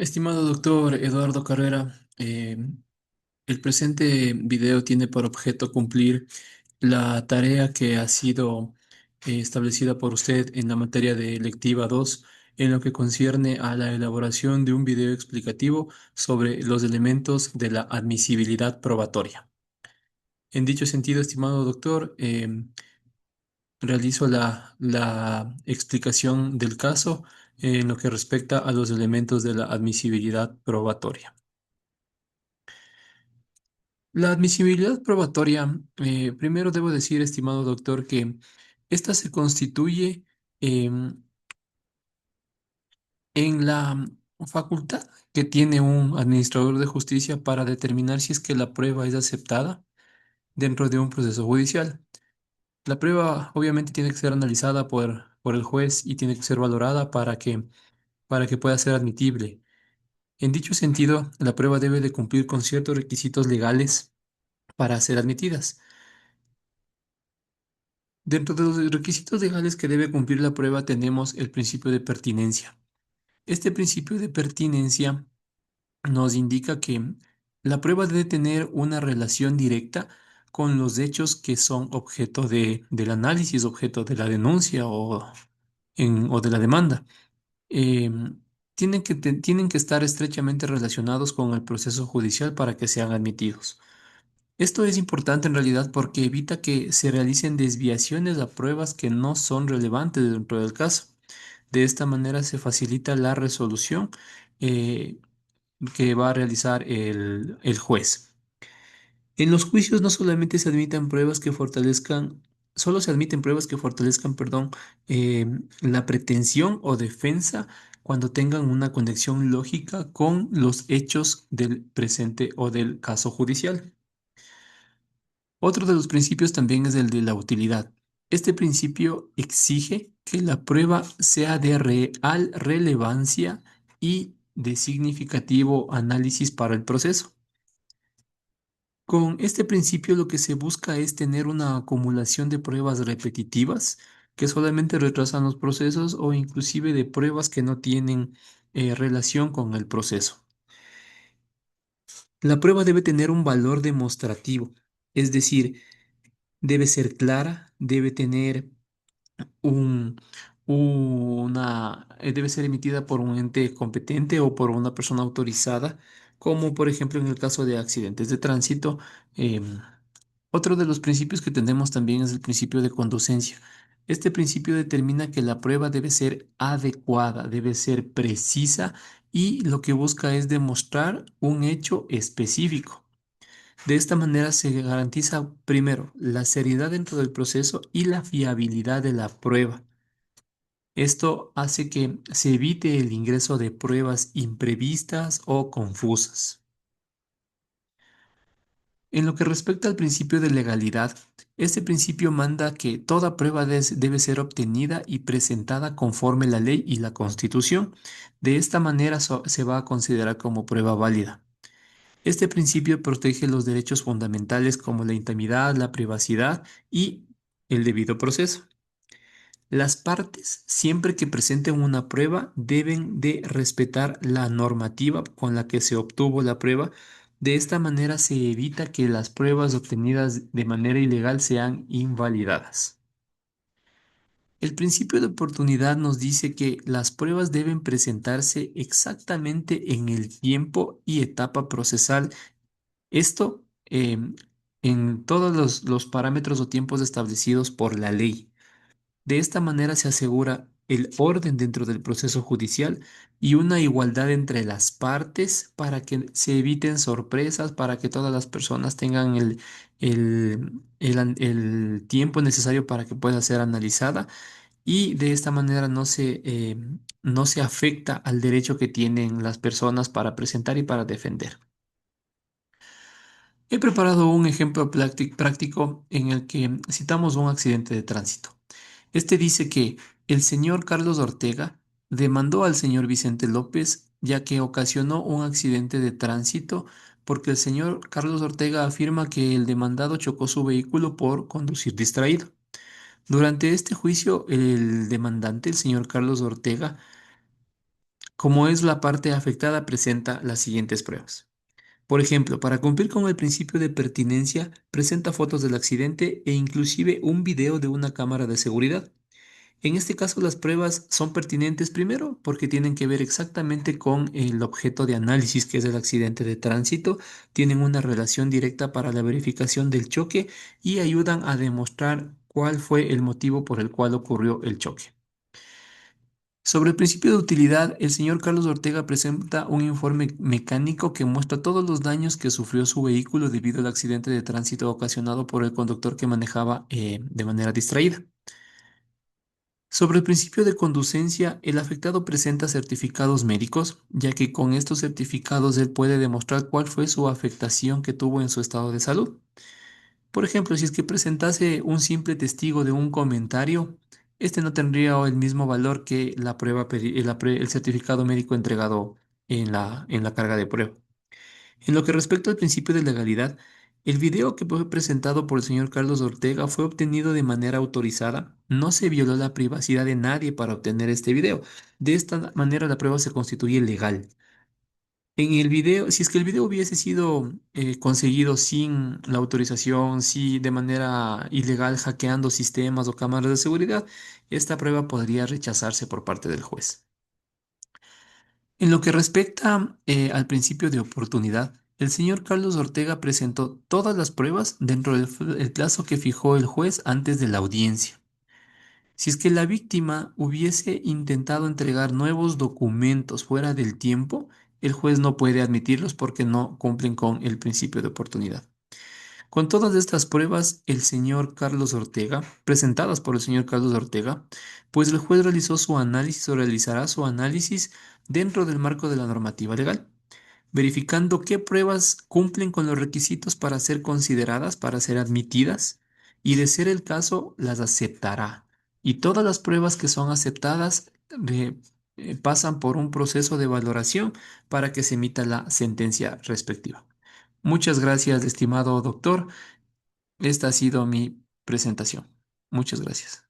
Estimado doctor Eduardo Carrera, el presente video tiene por objeto cumplir la tarea que ha sido establecida por usted en la materia de electiva 2, en lo que concierne a la elaboración de un video explicativo sobre los elementos de la admisibilidad probatoria. En dicho sentido, estimado doctor, realizo la explicación del caso en lo que respecta a los elementos de la admisibilidad probatoria. La admisibilidad probatoria, primero debo decir, estimado doctor, que esta se constituye em, en la facultad que tiene un administrador de justicia para determinar si es que la prueba es aceptada dentro de un proceso judicial. La prueba obviamente tiene que ser analizada por el juez y tiene que ser valorada para que pueda ser admitible. En dicho sentido, la prueba debe de cumplir con ciertos requisitos legales para ser admitidas. Dentro de los requisitos legales que debe cumplir la prueba tenemos el principio de pertinencia. Este principio de pertinencia nos indica que la prueba debe tener una relación directa con los hechos que son objeto del análisis, objeto de la denuncia o de la demanda. Tienen que estar estrechamente relacionados con el proceso judicial para que sean admitidos. Esto es importante en realidad porque evita que se realicen desviaciones a pruebas que no son relevantes dentro del caso. De esta manera se facilita la resolución eh, que va a realizar el juez. En los juicios no solamente se admiten pruebas que fortalezcan, solo se admiten pruebas que fortalezcan, perdón, eh, la pretensión o defensa cuando tengan una conexión lógica con los hechos del presente o del caso judicial. Otro de los principios también es el de la utilidad. Este principio exige que la prueba sea de real relevancia y de significativo análisis para el proceso. Con este principio lo que se busca es tener una acumulación de pruebas repetitivas que solamente retrasan los procesos o inclusive de pruebas que no tienen relación con el proceso. La prueba debe tener un valor demostrativo, es decir, debe ser clara, debe tener un, debe ser emitida por un ente competente o por una persona autorizada, como por ejemplo en el caso de accidentes de tránsito. Otro de los principios que tenemos también es el principio de conducencia. Este principio determina que la prueba debe ser adecuada, debe ser precisa y lo que busca es demostrar un hecho específico. De esta manera se garantiza, primero, la seriedad dentro del proceso y la fiabilidad de la prueba. Esto hace que se evite el ingreso de pruebas imprevistas o confusas. En lo que respecta al principio de legalidad, este principio manda que toda prueba debe ser obtenida y presentada conforme la ley y la Constitución. De esta manera se va a considerar como prueba válida. Este principio protege los derechos fundamentales como la intimidad, la privacidad y el debido proceso. Las partes, siempre que presenten una prueba, deben de respetar la normativa con la que se obtuvo la prueba. De esta manera se evita que las pruebas obtenidas de manera ilegal sean invalidadas. El principio de oportunidad nos dice que las pruebas deben presentarse exactamente en el tiempo y etapa procesal. Esto en todos los parámetros o tiempos establecidos por la ley. De esta manera se asegura el orden dentro del proceso judicial y una igualdad entre las partes para que se eviten sorpresas, para que todas las personas tengan el tiempo necesario para que pueda ser analizada y de esta manera no se afecta al derecho que tienen las personas para presentar y para defender. He preparado un ejemplo práctico en el que citamos un accidente de tránsito. Este dice que el señor Carlos Ortega demandó al señor Vicente López ya que ocasionó un accidente de tránsito porque el señor Carlos Ortega afirma que el demandado chocó su vehículo por conducir distraído. Durante este juicio, el demandante, el señor Carlos Ortega, como es la parte afectada, presenta las siguientes pruebas. Por ejemplo, para cumplir con el principio de pertinencia, presenta fotos del accidente e inclusive un video de una cámara de seguridad. En este caso, las pruebas son pertinentes primero porque tienen que ver exactamente con el objeto de análisis, que es el accidente de tránsito, tienen una relación directa para la verificación del choque y ayudan a demostrar cuál fue el motivo por el cual ocurrió el choque. Sobre el principio de utilidad, el señor Carlos Ortega presenta un informe mecánico que muestra todos los daños que sufrió su vehículo debido al accidente de tránsito ocasionado por el conductor que manejaba de manera distraída. Sobre el principio de conducencia, el afectado presenta certificados médicos, ya que con estos certificados él puede demostrar cuál fue su afectación que tuvo en su estado de salud. Por ejemplo, si es que presentase un simple testigo de un comentario, este no tendría el mismo valor que la prueba, el certificado médico entregado en la carga de prueba. En lo que respecta al principio de legalidad, el video que fue presentado por el señor Carlos Ortega fue obtenido de manera autorizada. No se violó la privacidad de nadie para obtener este video. De esta manera la prueba se constituye legal. En el video, si es que el video hubiese sido conseguido sin la autorización, si de manera ilegal hackeando sistemas o cámaras de seguridad, esta prueba podría rechazarse por parte del juez. En lo que respecta al principio de oportunidad, el señor Carlos Ortega presentó todas las pruebas dentro del el plazo que fijó el juez antes de la audiencia. Si es que la víctima hubiese intentado entregar nuevos documentos fuera del tiempo, el juez no puede admitirlos porque no cumplen con el principio de oportunidad. Con todas estas pruebas, el señor Carlos Ortega, presentadas por el señor Carlos Ortega, pues el juez realizó su análisis o realizará su análisis dentro del marco de la normativa legal, verificando qué pruebas cumplen con los requisitos para ser consideradas, para ser admitidas, y de ser el caso, las aceptará. Y todas las pruebas que son aceptadas pasan por un proceso de valoración para que se emita la sentencia respectiva. Muchas gracias, estimado doctor. Esta ha sido mi presentación. Muchas gracias.